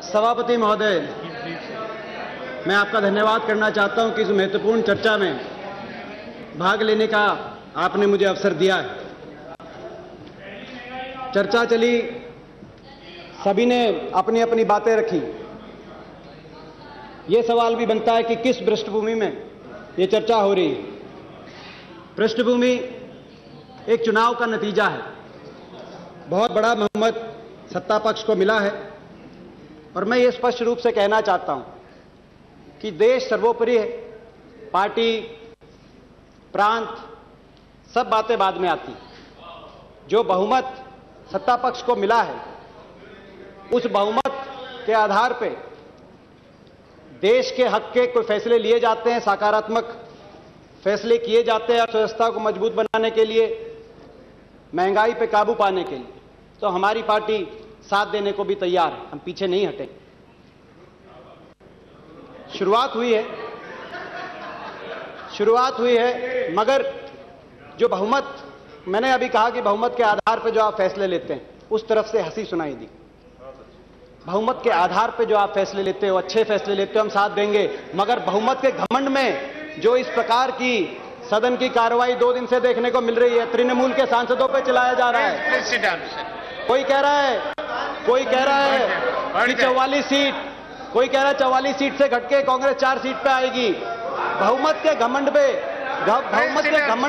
सभापति महोदय, मैं आपका धन्यवाद करना चाहता हूं कि इस महत्वपूर्ण चर्चा में भाग लेने का आपने मुझे अवसर दिया है। चर्चा चली, सभी ने अपनी अपनी बातें रखी। ये सवाल भी बनता है कि किस पृष्ठभूमि में ये चर्चा हो रही है। पृष्ठभूमि एक चुनाव का नतीजा है। बहुत बड़ा बहुमत सत्ता पक्ष को मिला है और मैं ये स्पष्ट रूप से कहना चाहता हूं कि देश सर्वोपरि है। पार्टी, प्रांत, सब बातें बाद में आती। जो बहुमत सत्ता पक्ष को मिला है, उस बहुमत के आधार पे देश के हक के कोई फैसले लिए जाते हैं, सकारात्मक फैसले किए जाते हैं अर्थव्यवस्था को मजबूत बनाने के लिए, महंगाई पे काबू पाने के लिए। तो हमारी पार्टी साथ देने को भी तैयार है, हम पीछे नहीं हटे। शुरुआत हुई है, मगर जो बहुमत, मैंने अभी कहा कि बहुमत के आधार पर जो आप फैसले लेते हैं, उस तरफ से हंसी सुनाई दी। बहुमत के आधार पर जो आप फैसले लेते हो, अच्छे फैसले लेते हो, हम साथ देंगे। मगर बहुमत के घमंड में जो इस प्रकार की सदन की कार्रवाई 2 दिन से देखने को मिल रही है, तृणमूल के सांसदों पर चलाया जा रहा है। कोई कह रहा है कि 44 सीट, कोई कह रहा है 44 सीट से घटके कांग्रेस 4 सीट पे आएगी। बहुमत के घमंड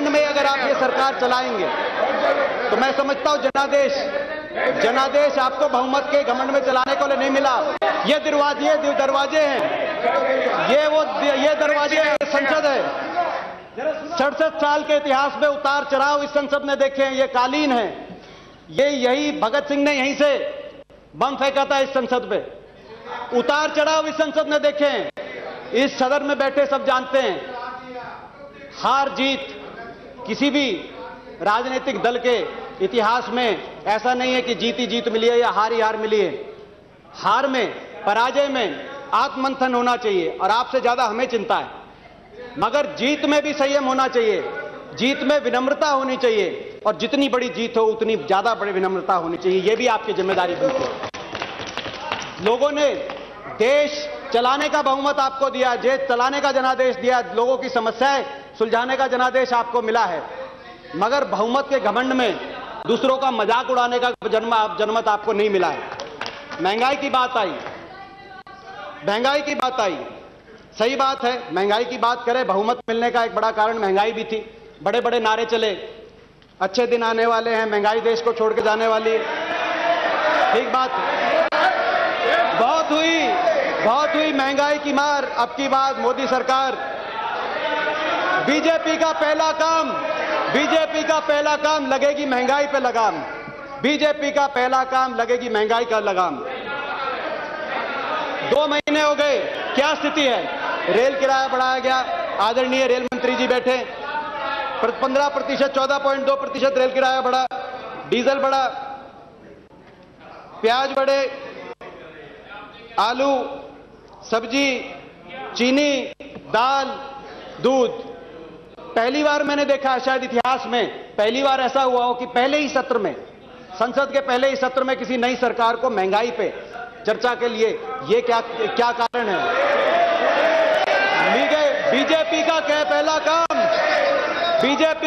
में अगर आप ये सरकार चलाएंगे तो मैं समझता हूं जनादेश आपको बहुमत के घमंड में चलाने को नहीं मिला। ये दरवाजे हैं, ये दरवाजे हैं, संसद है। 67 साल के इतिहास में उतार चढ़ाव इस संसद ने देखे हैं। ये कालीन है। यही भगत सिंह ने यहीं से बम फेंका था इस संसद पे। उतार चढ़ाव इस संसद ने देखे हैं। इस सदन में बैठे सब जानते हैं, हार जीत किसी भी राजनीतिक दल के इतिहास में ऐसा नहीं है कि जीत ही जीत मिली है या हार ही हार मिली है। हार में, पराजय में आत्ममंथन होना चाहिए और आपसे ज्यादा हमें चिंता है। मगर जीत में भी संयम होना चाहिए, जीत में विनम्रता होनी चाहिए और जितनी बड़ी जीत हो उतनी ज्यादा बड़ी विनम्रता होनी चाहिए। यह भी आपकी जिम्मेदारी बनती है। लोगों ने देश चलाने का बहुमत आपको दिया, देश चलाने का जनादेश दिया, लोगों की समस्याएं सुलझाने का जनादेश आपको मिला है। मगर बहुमत के घमंड में दूसरों का मजाक उड़ाने का जनमत आपको नहीं मिला है। महंगाई की बात आई, सही बात है। महंगाई की बात करें, बहुमत मिलने का एक बड़ा कारण महंगाई भी थी। बड़े बड़े नारे चले, अच्छे दिन आने वाले हैं, महंगाई देश को छोड़ के जाने वाली है। ठीक बात, बहुत हुई महंगाई की मार। अब की बात मोदी सरकार, बीजेपी का पहला काम लगेगी महंगाई पे लगाम। बीजेपी का पहला काम लगेगी महंगाई का लगाम। 2 महीने हो गए, क्या स्थिति है? रेल किराया बढ़ाया गया, आदरणीय रेल मंत्री जी बैठे, 15%, 14.2% रेल किराया बढ़ा, डीजल बढ़ा, प्याज बढ़े, आलू, सब्जी, चीनी, दाल, दूध। पहली बार मैंने देखा, शायद इतिहास में पहली बार ऐसा हुआ हो कि पहले ही सत्र में, संसद के पहले ही सत्र में किसी नई सरकार को महंगाई पे चर्चा के लिए, ये क्या कारण है? बीजेपी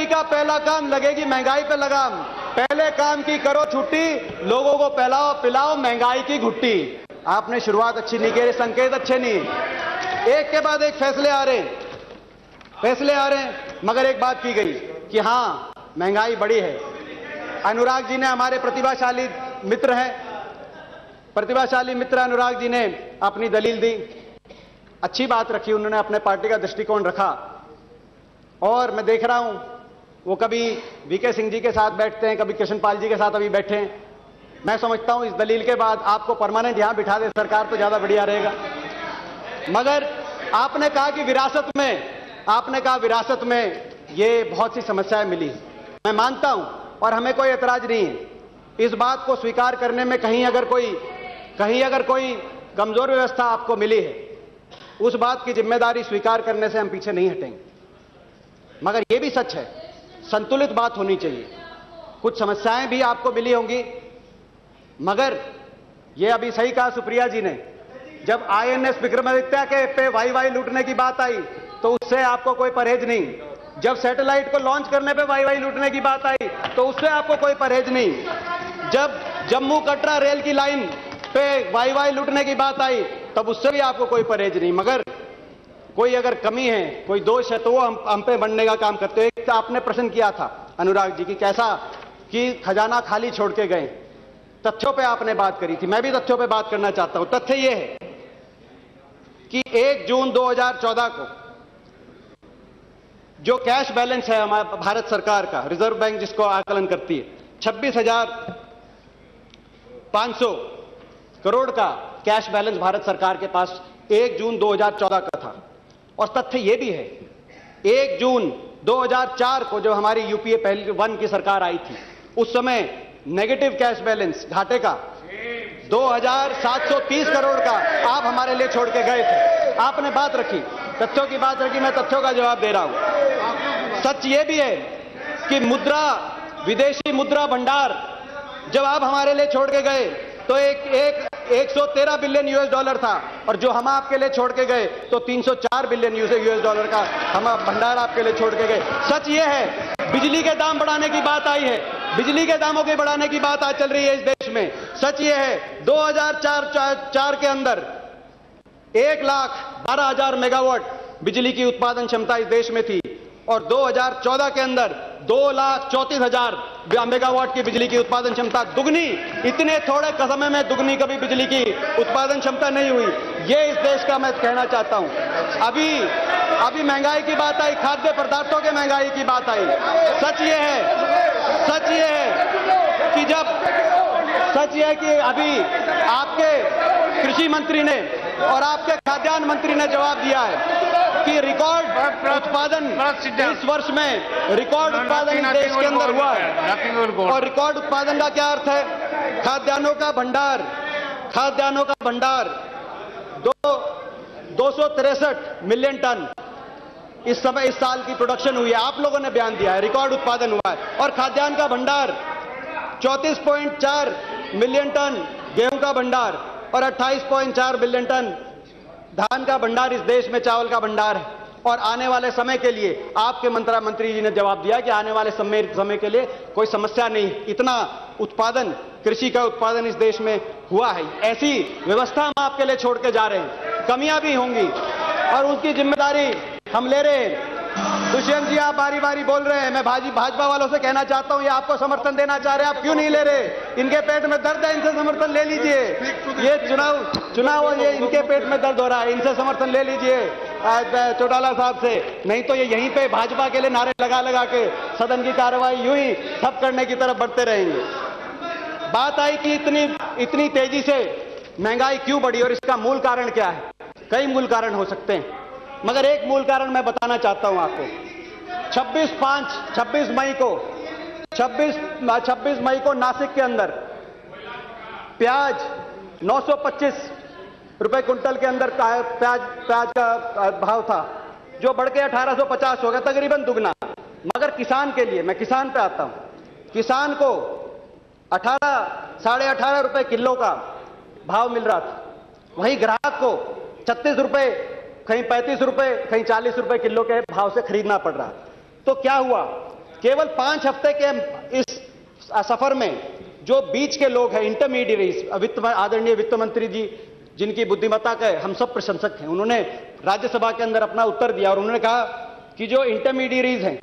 का पहला काम लगेगी महंगाई पे लगाम। पहले काम की करो छुट्टी, लोगों को पिलाओ महंगाई की घुट्टी। आपने शुरुआत अच्छी नहीं की, संकेत अच्छे नहीं। एक के बाद एक फैसले आ रहे हैं, मगर एक बात की गई कि हां महंगाई बढ़ी है। अनुराग जी ने, हमारे प्रतिभाशाली मित्र अनुराग जी ने अपनी दलील दी, अच्छी बात रखी, उन्होंने अपने पार्टी का दृष्टिकोण रखा। और मैं देख रहा हूं, वो कभी वीके सिंह जी के साथ बैठते हैं, कभी कृष्णपाल जी के साथ अभी बैठे हैं। मैं समझता हूं इस दलील के बाद आपको परमानेंट यहां बिठा दे सरकार तो ज्यादा बढ़िया रहेगा। मगर आपने कहा कि विरासत में ये बहुत सी समस्याएं मिली। मैं मानता हूं और हमें कोई एतराज नहीं है इस बात को स्वीकार करने में। कहीं अगर कोई कमजोर व्यवस्था आपको मिली है, उस बात की जिम्मेदारी स्वीकार करने से हम पीछे नहीं हटेंगे। मगर यह भी सच है, संतुलित बात होनी चाहिए। कुछ समस्याएं भी आपको मिली होंगी, मगर यह अभी सही कहा सुप्रिया जी ने जब आईएनएस विक्रमादित्य के पे वाई लूटने की बात आई तो उससे आपको कोई परहेज नहीं। जब सैटेलाइट को लॉन्च करने पे वाई लूटने की बात आई तो उससे आपको कोई परहेज नहीं। जब जम्मू कटरा रेल की लाइन पे वाई लूटने की बात आई तब उससे भी आपको कोई परहेज नहीं। मगर कोई अगर कमी है, कोई दोष है तो वो हम पे बनने का काम करते हैं। एक तो आपने प्रश्न किया था अनुराग जी की कैसा कि खजाना खाली छोड़ के गए, तथ्यों पे आपने बात करी थी, मैं भी तथ्यों पे बात करना चाहता हूं। तथ्य ये है कि 1 जून 2014 को जो कैश बैलेंस है हमारा भारत सरकार का, रिजर्व बैंक जिसको आकलन करती है, 26,500 करोड़ का कैश बैलेंस भारत सरकार के पास 1 जून 2014 का था। और तथ्य यह भी है 1 जून 2004 को जब हमारी यूपीए पहली 1 की सरकार आई थी उस समय नेगेटिव कैश बैलेंस घाटे का 2,730 करोड़ का आप हमारे लिए छोड़ के गए थे। आपने बात रखी, तथ्यों की बात रखी, मैं तथ्यों का जवाब दे रहा हूं। सच यह भी है कि विदेशी मुद्रा भंडार जब आप हमारे लिए छोड़ के गए तो 113 बिलियन यूएस डॉलर था और जो हम आपके लिए छोड़ के गए तो 304 बिलियन यूएस डॉलर का हम भंडार आपके लिए छोड़ के गए। सच ये है बिजली के दाम बढ़ाने की बात आई है, बिजली के दामों के बढ़ाने की बात आज चल रही है इस देश में। सच ये है 2004 के अंदर 1,12,000 मेगावाट बिजली की उत्पादन क्षमता इस देश में थी और 2014 के अंदर 2,34,000 मेगावाट की बिजली की उत्पादन क्षमता, दुगनी। इतने थोड़े समय में दुगनी कभी बिजली की उत्पादन क्षमता नहीं हुई। ये इस देश का मैं कहना चाहता हूं। अभी महंगाई की बात आई, खाद्य पदार्थों के महंगाई की बात आई। सच ये है कि अभी आपके कृषि मंत्री ने और आपके खाद्यान्न मंत्री ने जवाब दिया है कि रिकॉर्ड उत्पादन इस वर्ष में, रिकॉर्ड उत्पादन इस देश के अंदर हुआ है। और रिकॉर्ड उत्पादन का क्या अर्थ है? खाद्यान्नों का भंडार 263 मिलियन टन इस समय इस साल की प्रोडक्शन हुई है। आप लोगों ने बयान दिया है रिकॉर्ड उत्पादन हुआ है। और खाद्यान्न का भंडार 34.4 मिलियन टन गेहूं का भंडार और 28.4 मिलियन टन धान का भंडार इस देश में चावल का भंडार है। और आने वाले समय के लिए आपके मंत्री जी ने जवाब दिया कि आने वाले समय के लिए कोई समस्या नहीं, इतना उत्पादन, कृषि का उत्पादन इस देश में हुआ है। ऐसी व्यवस्था हम आपके लिए छोड़ के जा रहे हैं। कमियां भी होंगी और उसकी जिम्मेदारी हम ले रहे हैं। दुष्यंत जी, आप बारी बारी बोल रहे हैं। मैं भाजपा वालों से कहना चाहता हूं, ये आपको समर्थन देना चाह रहे हैं, आप क्यों नहीं ले रहे? इनके पेट में दर्द है, इनसे समर्थन ले लीजिए। ये चुनाव ये इनके पेट में दर्द हो रहा है, इनसे समर्थन ले लीजिए चौटाला साहब से। नहीं तो ये यहीं पे भाजपा के लिए नारे लगा के सदन की कार्रवाई यूं ही ठप करने की तरफ बढ़ते रहेंगे। बात आई कि इतनी तेजी से महंगाई क्यों बढ़ी और इसका मूल कारण क्या है? कई मूल कारण हो सकते हैं, मगर एक मूल कारण मैं बताना चाहता हूं आपको। 26 मई को नासिक के अंदर प्याज 925 रुपए कुंटल के अंदर प्याज का भाव था, जो बढ़ के 1850 हो गया, तकरीबन दुगना। मगर किसान के लिए, मैं किसान पे आता हूं, किसान को 18 साढ़े 18 रुपए किलो का भाव मिल रहा था। वहीं ग्राहक को 36 रुपए, कहीं 35 रुपए, कहीं 40 रुपए किलो के भाव से खरीदना पड़ रहा। तो क्या हुआ? केवल 5 हफ्ते के इस सफर में जो बीच के लोग हैं, इंटरमीडिएरीज, आदरणीय वित्त मंत्री जी जिनकी बुद्धिमत्ता के हम सब प्रशंसक हैं, उन्होंने राज्यसभा के अंदर अपना उत्तर दिया और उन्होंने कहा कि जो इंटरमीडिएरीज हैं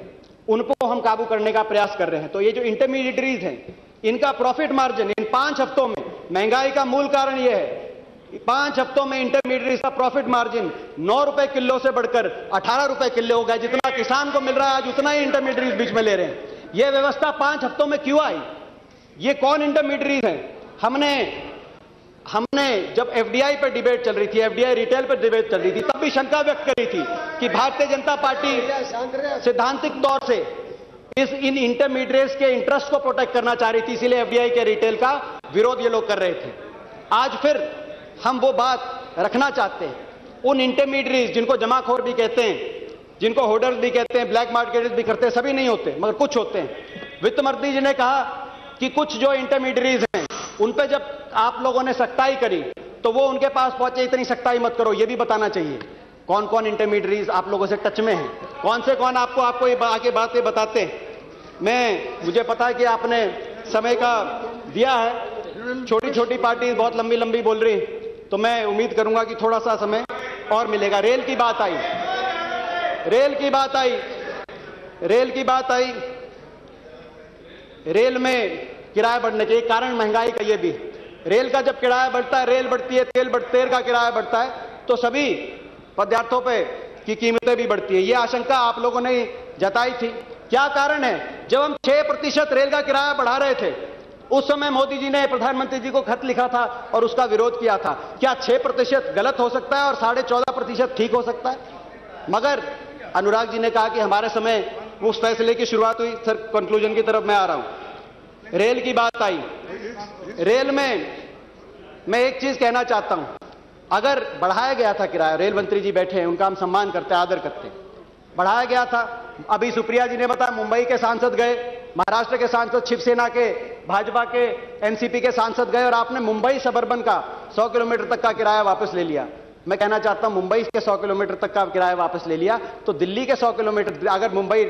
उनको हम काबू करने का प्रयास कर रहे हैं। तो ये जो इंटरमीडिएरीज हैं, इनका प्रॉफिट मार्जिन इन 5 हफ्तों में, महंगाई का मूल कारण यह है, 5 हफ्तों में इंटरमीडिएट का प्रॉफिट मार्जिन 9 रुपए किलो से बढ़कर 18 रुपए किलो हो गया। जितना किसान को मिल रहा है आज उतना ही इंटरमीडिएट बीच में ले रहे हैं। यह व्यवस्था 5 हफ्तों में क्यों आई? ये कौन इंटरमीडिएट है? हमने जब एफडीआई पर डिबेट चल रही थी, एफडीआई रिटेल पर डिबेट चल रही थी, तब भी शंका व्यक्त करी थी कि भारतीय जनता पार्टी सैद्धांतिक तौर से इन इंटरमीडिएट्स के इंटरेस्ट को प्रोटेक्ट करना चाह रही थी, इसीलिए एफडीआई के रिटेल का विरोध ये लोग कर रहे थे। आज फिर हम वो बात रखना चाहते हैं। उन इंटरमीडिएट्स जिनको जमाखोर भी कहते हैं, जिनको होल्डर्स भी कहते हैं, ब्लैक मार्केटर्स भी करते हैं, सभी नहीं होते मगर कुछ होते हैं। वित्त मंत्री जी ने कहा कि कुछ जो इंटरमीडिएट्स हैं उन पे जब आप लोगों ने सख्ताई करी तो वो उनके पास पहुंचे, इतनी सख्ताई मत करो, ये भी बताना चाहिए। कौन कौन इंटरमीडिएट्स आप लोगों से टच में हैं, कौन आपको ये आगे बातें बताते हैं। मुझे पता है कि आपने समय का दिया है, छोटी छोटी पार्टी बहुत लंबी लंबी बोल रही, तो मैं उम्मीद करूंगा कि थोड़ा सा समय और मिलेगा। रेल की बात आई, रेल में किराया बढ़ने के एक कारण महंगाई का ये भी, रेल का जब किराया बढ़ता है, रेल बढ़ती है, तेल का किराया बढ़ता है, तो सभी पदार्थों पे की कीमतें भी बढ़ती है। ये आशंका आप लोगों ने जताई थी। क्या कारण है? जब हम 6% रेल का किराया बढ़ा रहे थे, उस समय मोदी जी ने प्रधानमंत्री जी को खत लिखा था और उसका विरोध किया था। क्या 6% गलत हो सकता है और 14.5% ठीक हो सकता है? मगर अनुराग जी ने कहा कि हमारे समय उस फैसले की शुरुआत हुई। सर, कंक्लूजन की तरफ मैं आ रहा हूं। रेल की बात आई, रेल में मैं एक चीज कहना चाहता हूं, अगर बढ़ाया गया था किराया, रेल मंत्री जी बैठे हैं, उनका हम सम्मान करते हैं, आदर करते हैं, बढ़ाया गया था। अभी सुप्रिया जी ने बताया, मुंबई के सांसद गए, महाराष्ट्र के सांसद, शिवसेना के, भाजपा के, एनसीपी के सांसद गए और आपने मुंबई सबर्बन का 100 किलोमीटर तक का किराया वापस ले लिया। मैं कहना चाहता हूं, मुंबई के 100 किलोमीटर तक का किराया वापस ले लिया तो दिल्ली के 100 किलोमीटर, अगर मुंबई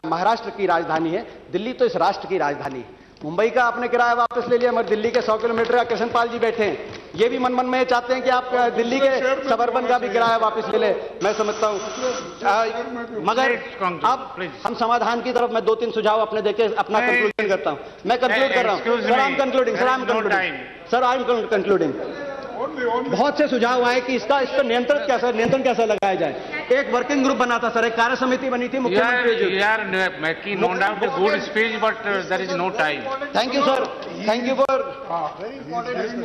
महाराष्ट्र की राजधानी है, दिल्ली तो इस राष्ट्र की राजधानी है, मुंबई का आपने किराया वापस ले लिया, मगर दिल्ली के 100 किलोमीटर का कृष्णपाल जी बैठे हैं, ये भी मन में चाहते हैं कि आप दिल्ली के सबर्बन का भी किराया वापस ले ले। मैं समझता हूं, मगर अब हम समाधान की तरफ, मैं 2-3 सुझाव अपने देके अपना कंक्लूजन करता हूं। मैं कंक्लूड कर रहा हूं सर, आई एम कंक्लूडिंग। बहुत से सुझाव आए कि इसका नियंत्रण कैसे लगाया जाए। एक वर्किंग ग्रुप बना था सर, एक कार्य समिति बनी थी मुख्यमंत्री जी। No doubt a good speech, but there is no time. Thank you, sir. Thank you for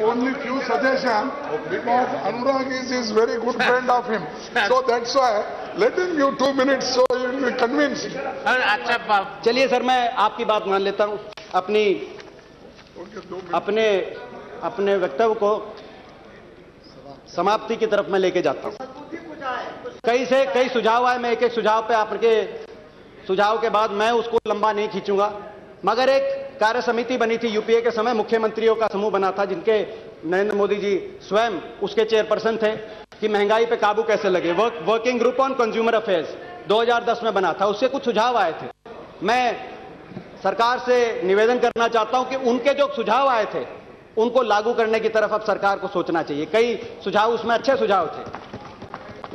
only few suggestions, because Anurag is very good friend of him. So that's why let him give 2 minutes so you will be convinced. अच्छा, चलिए sir, मैं आपकी बात मान लेता हूं, अपने वक्तव्य को समाप्ति की तरफ मैं लेके जाता हूं। कई सुझाव आए, मैं एक सुझाव पे आपके सुझाव के बाद मैं उसको लंबा नहीं खींचूंगा, मगर एक कार्य समिति बनी थी यूपीए के समय, मुख्यमंत्रियों का समूह बना था, जिनके नरेंद्र मोदी जी स्वयं उसके चेयरपर्सन थे, कि महंगाई पे काबू कैसे लगे। Working group on consumer affairs 2010 में बना था, उससे कुछ सुझाव आए थे। मैं सरकार से निवेदन करना चाहता हूं कि उनके जो सुझाव आए थे उनको लागू करने की तरफ अब सरकार को सोचना चाहिए। कई सुझाव उसमें अच्छे सुझाव थे।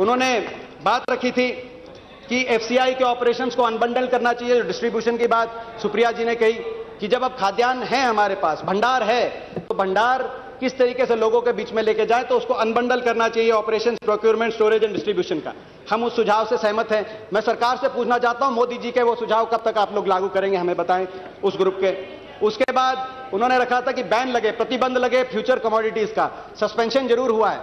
उन्होंने बात रखी थी कि एफसीआई के ऑपरेशंस को अनबंडल करना चाहिए। डिस्ट्रीब्यूशन की बात सुप्रिया जी ने कही कि जब अब खाद्यान्न है हमारे पास, भंडार है, तो भंडार किस तरीके से लोगों के बीच में लेके जाए, तो उसको अनबंडल करना चाहिए operations, procurement, storage and distribution का। हम उस सुझाव से सहमत हैं। मैं सरकार से पूछना चाहता हूं, मोदी जी के वो सुझाव कब तक आप लोग लागू करेंगे, हमें बताएं उस ग्रुप के। उसके बाद उन्होंने रखा था कि बैन लगे, प्रतिबंध लगे फ्यूचर कमोडिटीज का। सस्पेंशन जरूर हुआ है,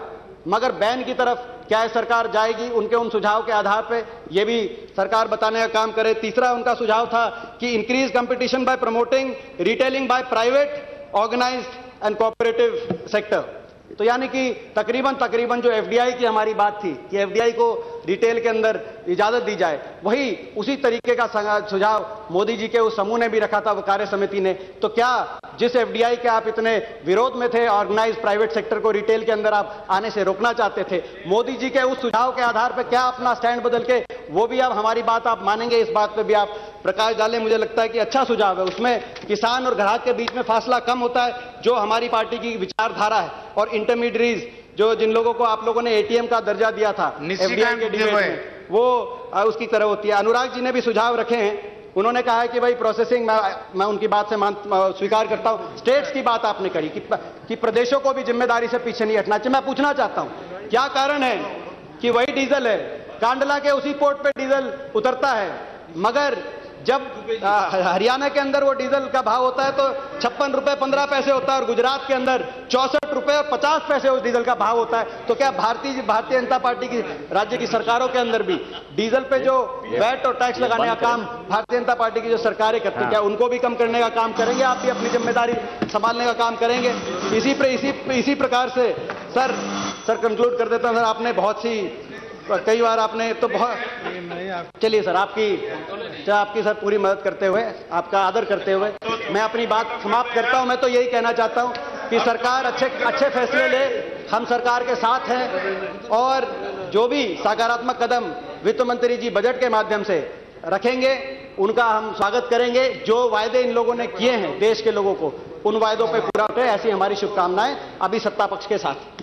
मगर बैन की तरफ क्या है सरकार जाएगी, उनके उन सुझाव के आधार पे ये भी सरकार बताने का काम करे। तीसरा उनका सुझाव था कि increase competition by promoting retailing by private organised and cooperative sector. तो यानी कि तकरीबन जो एफडीआई की हमारी बात थी कि एफडीआई को रिटेल के अंदर इजाजत दी जाए, वही उसी तरीके का सुझाव मोदी जी के उस समूह ने भी रखा था, वो कार्य समिति ने। तो क्या जिस एफडीआई के आप इतने विरोध में थे, ऑर्गेनाइज्ड प्राइवेट सेक्टर को रिटेल के अंदर आप आने से रोकना चाहते थे, मोदी जी के उस सुझाव के आधार पर क्या अपना स्टैंड बदल के वो भी अब हमारी बात आप मानेंगे, इस बात पर भी आप प्रकाश डालें। मुझे लगता है कि अच्छा सुझाव है, उसमें किसान और ग्राहक के बीच में फासला कम होता है, जो हमारी पार्टी की विचारधारा है। और इंटरमीडिएट्स, जो जिन लोगों को आप लोगों ने एटीएम का दर्जा दिया था एफडीआई के डिबेट में, वो उसकी तरह होती है। अनुराग जी ने भी सुझाव रखे हैं, उन्होंने कहा है कि भाई प्रोसेसिंग, मैं उनकी बात से स्वीकार करता हूं। स्टेट्स की बात आपने करी कि प्रदेशों को भी जिम्मेदारी से पीछे नहीं हटना चाहिए। मैं पूछना चाहता हूं, क्या कारण है कि वही डीजल है, कांडला के उसी पोर्ट पे डीजल उतरता है, मगर जब हरियाणा के अंदर वो डीजल का भाव होता है तो 56 रुपए 15 पैसे होता है, और गुजरात के अंदर 64 रुपए और 50 पैसे उस डीजल का भाव होता है। तो क्या भारतीय जनता पार्टी की राज्य की सरकारों के अंदर भी डीजल पे जो वैट और टैक्स लगाने का काम भारतीय जनता पार्टी की जो सरकारें करती, क्या उनको भी कम करने का काम करेंगे? आप भी अपनी जिम्मेदारी संभालने का काम करेंगे? इसी प्रकार से सर कंक्लूड कर देता हूं। सर, आपने बहुत सी कई बार आपने तो बहुत, चलिए सर, आपकी सर पूरी मदद करते हुए, आपका आदर करते हुए मैं अपनी बात समाप्त करता हूं। मैं तो यही कहना चाहता हूं कि सरकार अच्छे फैसले ले। हम सरकार के साथ हैं और जो भी सकारात्मक कदम वित्त मंत्री जी बजट के माध्यम से रखेंगे उनका हम स्वागत करेंगे। जो वायदे इन लोगों ने किए हैं देश के लोगों को, उन वायदों पे पूरा उतरे, ऐसी हमारी शुभकामनाएं अभी सत्ता पक्ष के साथ।